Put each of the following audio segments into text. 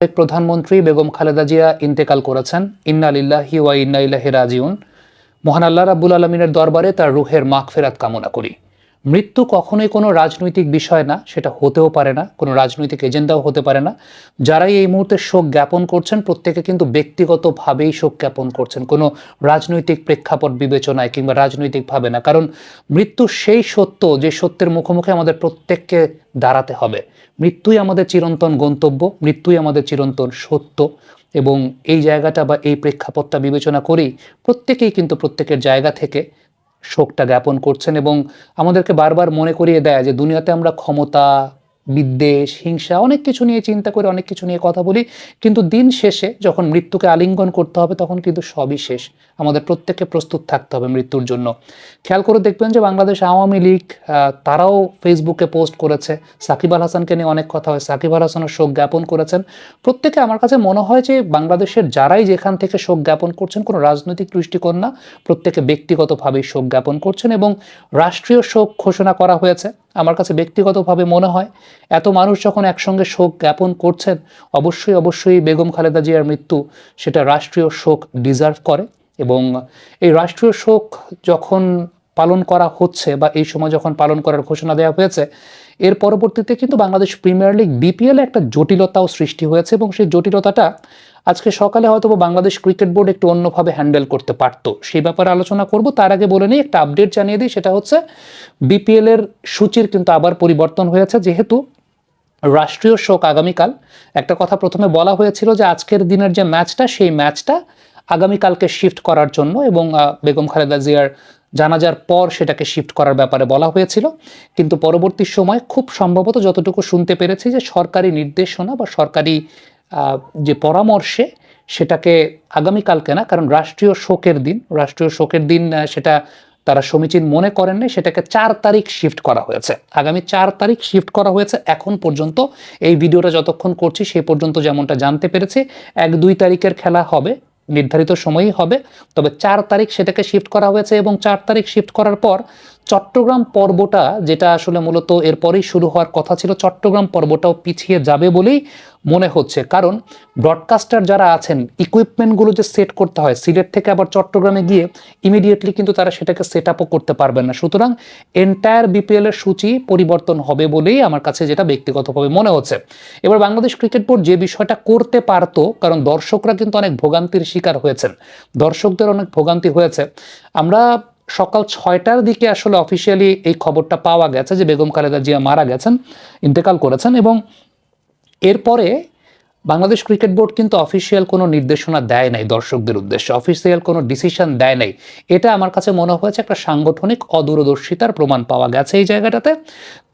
সাবেক প্রধানমন্ত্রী বেগম খালেদা জিয়া ইন্তেকাল করেছেন। ইন্না লিল্লাহি ওয়া ইন্না ইলাইহি রাজিউন। মহান আল্লাহ রাব্বুল আলামিনের দরবারে তার রুহের মাগফিরাত কামনা করি। মৃত্যু কখনোই কোনো রাজনৈতিক বিষয় না, সেটা হতেও পারে না, কোনো রাজনৈতিক এজেন্ডাও হতে পারে না। যারাই এই মুহূর্তে শোক জ্ঞাপন করছেন প্রত্যেকে কিন্তু ব্যক্তিগতভাবেই শোক জ্ঞাপন করছেন, কোনো রাজনৈতিক প্রেক্ষাপট বিবেচনায় কিংবা রাজনৈতিকভাবে না। কারণ মৃত্যু সেই সত্য, যে সত্যের মুখোমুখি আমাদের প্রত্যেককে দাঁড়াতে হবে। মৃত্যুই আমাদের চিরন্তন গন্তব্য, মৃত্যুই আমাদের চিরন্তন সত্য। এবং এই জায়গাটা বা এই প্রেক্ষাপটটা বিবেচনা করেই প্রত্যেকেই কিন্তু প্রত্যেকের জায়গা থেকে শোকটা জ্ঞাপন করছেন এবং আমাদেরকে বারবার মনে করিয়ে দেয় যে দুনিয়াতে আমরা ক্ষমতা, বিদ্বেষ, হিংসা অনেক কিছু নিয়ে চিন্তা করি, অনেক কিছু নিয়ে কথা বলি, কিন্তু দিন শেষে যখন মৃত্যুকে আলিঙ্গন করতে হবে তখন কিন্তু সবই শেষ। আমাদের প্রত্যেককে প্রস্তুত থাকতে হবে মৃত্যুর জন্য। খেয়াল করে দেখবেন যে বাংলাদেশ আওয়ামী লীগ তারাও ফেসবুকে পোস্ট করেছে, সাকিব আল হাসানকে নিয়ে অনেক কথা হয়, সাকিব আল হাসানও শোক জ্ঞাপন করেছেন। প্রত্যেকে আমার কাছে মনে হয় যে বাংলাদেশের যারাই যেখান থেকে শোক জ্ঞাপন করছেন কোনো রাজনৈতিক দৃষ্টিকোণ না, প্রত্যেকে ব্যক্তিগতভাবেই শোক জ্ঞাপন করছেন এবং রাষ্ট্রীয় শোক ঘোষণা করা হয়েছে। আমার কাছে ব্যক্তিগতভাবে মনে হয় এত মানুষ যখন একসঙ্গে শোক জ্ঞাপন করছেন, অবশ্যই বেগম খালেদা জিয়ার মৃত্যু সেটা রাষ্ট্রীয় শোক ডিজার্ভ করে। এবং এই রাষ্ট্রীয় শোক যখন পালন করা হচ্ছে বা এই সময় যখন পালন করার ঘোষণা দেওয়া হয়েছে, এর পরবর্তীতে কিন্তু বাংলাদেশ প্রিমিয়ার লিগ বিপিএল একটা জটিলতাও সৃষ্টি হয়েছে এবং সেই জটিলতাটা আজকে সকালে হয়তো বাংলাদেশ ক্রিকেট বোর্ড একটু অন্যভাবে হ্যান্ডেল করতে পারত। সেই ব্যাপারে আলোচনা করব, তার আগে বলে নিই, একটা আপডেট জানিয়ে দিই। সেটা হচ্ছে বিপিএল এর সূচির কিন্তু আবার পরিবর্তন হয়েছে। যেহেতু রাষ্ট্রীয় শোক আগামীকাল, একটা কথা প্রথমে বলা হয়েছিল যে আজকের দিনের যে ম্যাচটা সেই ম্যাচটা আগামীকালকে শিফট করার জন্য এবং বেগম খালেদা জিয়ার জানাজার পর সেটাকে শিফট করার ব্যাপারে বলা হয়েছিল। কিন্তু পরবর্তী সময় খুব সম্ভবত যতটুকু শুনতে পেরেছি যে সরকারি নির্দেশনা বা সরকারি যে পরামর্শে সেটাকে আগামীকালকে না, কারণ রাষ্ট্রীয় শোকের দিন সেটা তারা সমীচীন মনে করেননি, সেটাকে 4 তারিখ শিফট করা হয়েছে। আগামী 4 তারিখ শিফট করা হয়েছে। এখন পর্যন্ত এই ভিডিওটা যতক্ষণ করছি সেই পর্যন্ত যেমনটা জানতে পেরেছি 1-2 তারিখের খেলা হবে, নির্ধারিত সময়ই হবে, তবে 4 তারিখ সেটাকে শিফট করা হয়েছে। এবং 4 তারিখ শিফট করার পর চট্টগ্রাম পর্বটা, যেটা আসলে মূলত এরপরেই শুরু হওয়ার কথা ছিল, চট্টগ্রাম পর্বটাও পিছিয়ে যাবে বলেই মনে হচ্ছে। কারণ ব্রডকাস্টার যারা আছেন, ইকুইপমেন্টগুলো যে সেট করতে হয় সিলেট থেকে আবার চট্টগ্রামে গিয়ে ইমিডিয়েটলি কিন্তু তারা সেটাকে সেট আপও করতে পারবেন না। সুতরাং এন্টায়ার বিপিএল এর সূচি পরিবর্তন হবে বলেই আমার কাছে যেটা ব্যক্তিগতভাবে মনে হচ্ছে। এবার বাংলাদেশ ক্রিকেট বোর্ড যে বিষয়টা করতে পারতো, কারণ দর্শকরা কিন্তু অনেক ভোগান্তির শিকার হয়েছেন, দর্শকদের অনেক ভোগান্তি হয়েছে। আমরা সকাল 6টার দিকে আসলে অফিসিয়ালি এই খবরটা পাওয়া গেছে যে বেগম খালেদা জিয়া মারা গেছেন, ইন্তেকাল করেছেন। এবং এরপরে বাংলাদেশ ক্রিকেট বোর্ড কিন্তু অফিসিয়াল কোনো নির্দেশনা দেয় নাই দর্শকদের উদ্দেশ্যে, অফিসিয়াল কোনো ডিসিশন দেয় নাই। এটা আমার কাছে মনে হয়েছে একটা সাংগঠনিক অদূরদর্শিতার প্রমাণ পাওয়া গেছে এই জায়গাটাতে।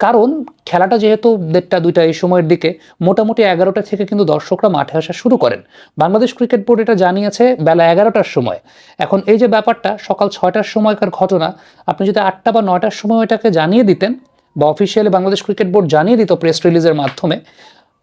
কারণ খেলাটা যেহেতু 1টা-2টা এই সময়ের দিকে, মোটামুটি 11টা থেকে কিন্তু দর্শকরা মাঠে আসা শুরু করেন। বাংলাদেশ ক্রিকেট বোর্ড এটা জানিয়েছে বেলা 11টার সময়। এখন এই যে ব্যাপারটা সকাল 6টার সময়কার ঘটনা, আপনি যদি 8টা বা 9টার সময় এটাকে জানিয়ে দিতেন বা অফিসিয়ালি বাংলাদেশ ক্রিকেট বোর্ড জানিয়ে দিত প্রেস রিলিজের মাধ্যমে,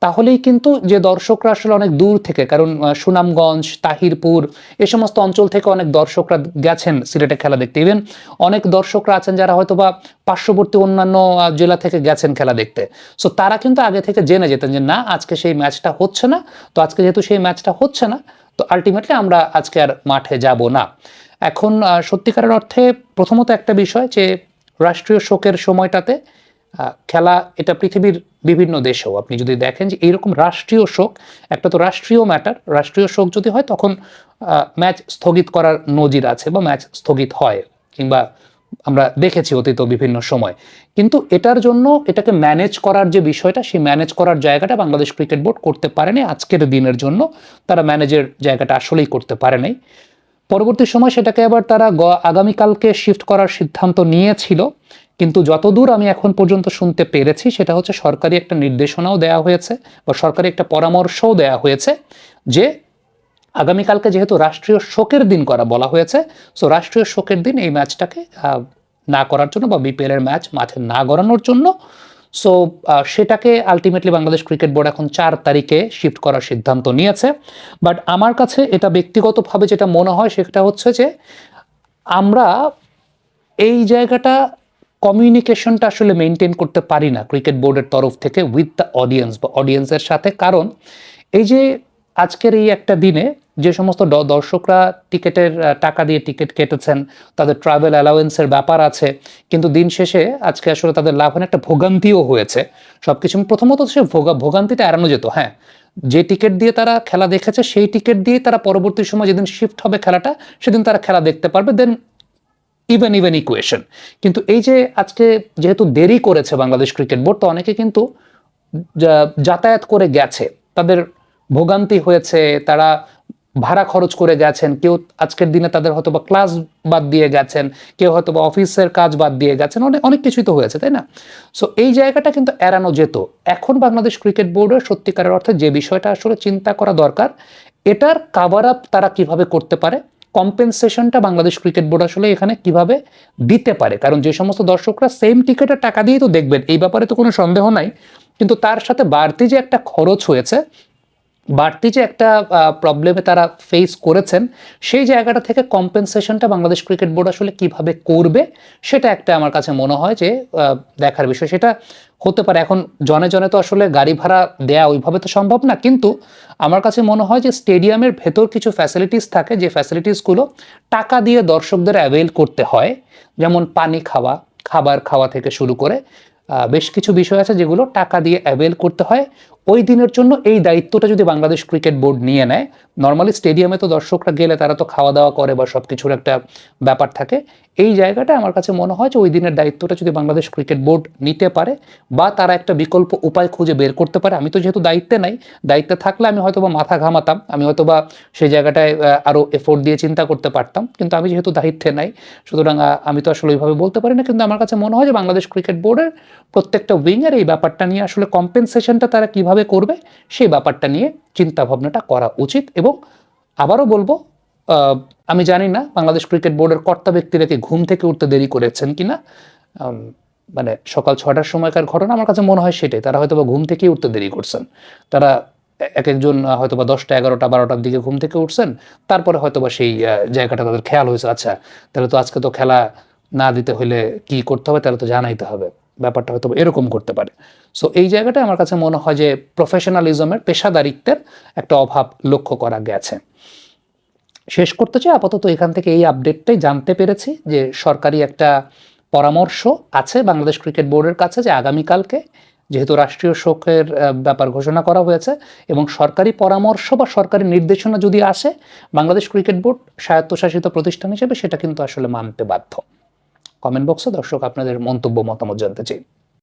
তাহলেই কিন্তু যে দর্শকরা আসলে অনেক দূর থেকে, কারণ সুনামগঞ্জ, তাহিরপুর এ সমস্ত অঞ্চল থেকে অনেক দর্শকরা গেছেন সিলেটে খেলা দেখতে। ইভেন অনেক দর্শকরা আছেন যারা হয়তো বা পার্শ্ববর্তী অন্যান্য জেলা থেকে গেছেন খেলা দেখতে। সো তারা কিন্তু আগে থেকে জেনে যেতেন যে না, আজকে সেই ম্যাচটা হচ্ছে না, তো আজকে যেহেতু সেই ম্যাচটা হচ্ছে না, তো আলটিমেটলি আমরা আজকে আর মাঠে যাব না। এখন সত্যিকারের অর্থে প্রথমত একটা বিষয় যে রাষ্ট্রীয় শোকের সময়টাতে খেলা, এটা পৃথিবীর বিভিন্ন দেশেও আপনি যদি দেখেন যে এইরকম রাষ্ট্রীয় শোক, একটা তো রাষ্ট্রীয় ম্যাটার, রাষ্ট্রীয় শোক যদি হয় তখন ম্যাচ স্থগিত করার নজির আছে বা ম্যাচ স্থগিত হয়, কিংবা আমরা দেখেছি অতীত বিভিন্ন সময়। কিন্তু এটার জন্য এটাকে ম্যানেজ করার যে বিষয়টা, সেই ম্যানেজ করার জায়গাটা বাংলাদেশ ক্রিকেট বোর্ড করতে পারেনি। আজকের দিনের জন্য তারা ম্যানেজের জায়গাটা আসলেই করতে পারে নাই। পরবর্তী সময় সেটাকে আবার তারা আগামীকালকে শিফট করার সিদ্ধান্ত নিয়েছিল, কিন্তু যতদূর আমি এখন পর্যন্ত শুনতে পেরেছি সেটা হচ্ছে সরকারি একটা নির্দেশনাও দেওয়া হয়েছে বা সরকারি একটা পরামর্শও দেওয়া হয়েছে যে আগামীকালকে যেহেতু রাষ্ট্রীয় শোকের দিন করা বলা হয়েছে, সো রাষ্ট্রীয় শোকের দিন এই ম্যাচটাকে না করার জন্য বা বিপিএল এর ম্যাচ মাঠে না গড়ানোর জন্য। সো সেটাকে আলটিমেটলি বাংলাদেশ ক্রিকেট বোর্ড এখন 4 তারিখে শিফট করার সিদ্ধান্ত নিয়েছে। বাট আমার কাছে এটা ব্যক্তিগতভাবে যেটা মনে হয় সেটা হচ্ছে যে আমরা এই জায়গাটা কমিউনিকেশনটা আসলে মেনটেন করতে পারি না ক্রিকেট বোর্ডের তরফ থেকে উইথ দ্য অডিয়েন্স বা অডিয়েন্সের সাথে। কারণ এই যে আজকের এই একটা দিনে যে সমস্ত দর্শকরা টিকেটের টাকা দিয়ে টিকিট কেটেছেন, তাদের ট্রাভেল অ্যালাউয়েন্সের ব্যাপার আছে, কিন্তু দিন শেষে আজকে আসলে তাদের লাভের একটা ভোগান্তিও হয়েছে। সবকিছু প্রথমত সে ভোগান্তিটা এড়ানো যেত। হ্যাঁ, যে টিকিট দিয়ে তারা খেলা দেখেছে সেই টিকিট দিয়ে তারা পরবর্তী সময় যেদিন শিফট হবে খেলাটা, সেদিন তারা খেলা দেখতে পারবে। দেন ইভেন ইকুয়েশন। কিন্তু এই যে আজকে যেহেতু দেরি করেছে বাংলাদেশ ক্রিকেট বোর্ড, তো অনেকে কিন্তু যাতায়াত করে গেছে, তাদের ভোগান্তি হয়েছে, তারা ভাড়া খরচ করে গেছেন, কেউ আজকের দিনে তাদের হয়তো বা ক্লাস বাদ দিয়ে গেছেন, কেউ হয়তো বা অফিসের কাজ বাদ দিয়ে গেছেন, অনেক কিছুই তো হয়েছে, তাই না? সো এই জায়গাটা কিন্তু এড়ানো যেত। এখন বাংলাদেশ ক্রিকেট বোর্ডের সত্যিকারের অর্থে যে বিষয়টা আসলে চিন্তা করা দরকার, এটার কাভার আপ তারা কিভাবে করতে পারে, কম্পেনসেশনটা বাংলাদেশ ক্রিকেট বোর্ড আসলে এখানে কিভাবে দিতে পারে। কারণ যে সমস্ত দর্শকরা সেম টিকেটের টাকা দিয়েই তো দেখবেন, এই ব্যাপারে তো কোনো সন্দেহ নাই, কিন্তু তার সাথে বাড়তি যে একটা খরচ হয়েছে, বাড়তি যে একটা প্রবলেমে তারা ফেস করেছেন, সেই জায়গাটা থেকে কম্পেনসেশনটা বাংলাদেশ ক্রিকেট বোর্ড আসলে কিভাবে করবে, সেটা একটা আমার কাছে মনে হয় যে দেখার বিষয়। সেটা হতে পারে, এখন জনে জনে তো আসলে গাড়ি ভাড়া দেয়া ওইভাবে তো সম্ভব না, কিন্তু আমার কাছে মনে হয় যে স্টেডিয়ামের ভেতর কিছু ফ্যাসিলিটিস থাকে, যে ফ্যাসিলিটিসগুলো টাকা দিয়ে দর্শকদের অ্যাভেল করতে হয়, যেমন পানি খাওয়া, খাবার খাওয়া থেকে শুরু করে বেশ কিছু বিষয় আছে যেগুলো টাকা দিয়ে অ্যাভেল করতে হয়। ওই দিনের জন্য এই দায়িত্বটা যদি বাংলাদেশ ক্রিকেট বোর্ড নিয়ে নেয়, নর্মালি স্টেডিয়ামে তো দর্শকরা গেলে তারা তো খাওয়া দাওয়া করে বা সব কিছুর একটা ব্যাপার থাকে, এই জায়গাটা আমার কাছে মনে হয় যে ওই দিনের দায়িত্বটা যদি বাংলাদেশ ক্রিকেট বোর্ড নিতে পারে, বা তারা একটা বিকল্প উপায় খুঁজে বের করতে পারে। আমি তো যেহেতু দায়িত্বে নাই, দায়িত্বে থাকলে আমি হয়তো বা মাথা ঘামাতাম, আমি হয়তো বা সেই জায়গাটায় আরও এফোর্ট দিয়ে চিন্তা করতে পারতাম, কিন্তু আমি যেহেতু দায়িত্বে নাই, সুতরাং আমি তো আসলে ওইভাবে বলতে পারি না। কিন্তু আমার কাছে মনে হয় যে বাংলাদেশ ক্রিকেট বোর্ডের প্রত্যেকটা উইংয়ের এই ব্যাপারটা নিয়ে আসলে কম্পেনসেশনটা তারা কিভাবে করবে, সেই ব্যাপারটা নিয়ে চিন্তা ভাবনাটা করা উচিত। এবং আবারও বলবো, আমি জানি না বাংলাদেশ ক্রিকেট বোর্ডের কর্তা ব্যক্তিরা কি ঘুম থেকে উঠতে দেরি করেছেন কিনা, মানে সকাল 6টার সময়কার ঘটনা, আমার কাছে মনে হয় সেটাই, তারা হয়তো বা ঘুম থেকেই উঠতে দেরি করছেন। তারা এক একজন হয়তো বা 10টা 11টা 12টার দিকে ঘুম থেকে উঠছেন, তারপরে হয়তো বা সেই জায়গাটা তাদের খেয়াল হয়েছে, আচ্ছা তাহলে তো আজকে তো খেলা না দিতে হলে কি করতে হবে, তাহলে তো জানাইতে হবে, ব্যাপারটা হয়তো এরকম করতে পারে। সো এই জায়গাটা আমার কাছে মনে হয় যে প্রফেশনালিজমের, পেশাদারিত্বের একটা অভাব লক্ষ্য করা গেছে। শেষ করতে চাই, আপাতত এখান থেকে এই আপডেটটাই জানতে পেরেছি যে সরকারি একটা পরামর্শ আছে বাংলাদেশ ক্রিকেট বোর্ডের কাছে, যে আগামীকালকে যেহেতু রাষ্ট্রীয় শোকের ব্যাপার ঘোষণা করা হয়েছে, এবং সরকারি পরামর্শ বা সরকারি নির্দেশনা যদি আসে, বাংলাদেশ ক্রিকেট বোর্ড স্বায়ত্তশাসিত প্রতিষ্ঠান হিসেবে সেটা কিন্তু আসলে মানতে বাধ্য। কমেন্ট বক্সে দর্শক আপনাদের মন্তব্য মতামত জানতে চাই।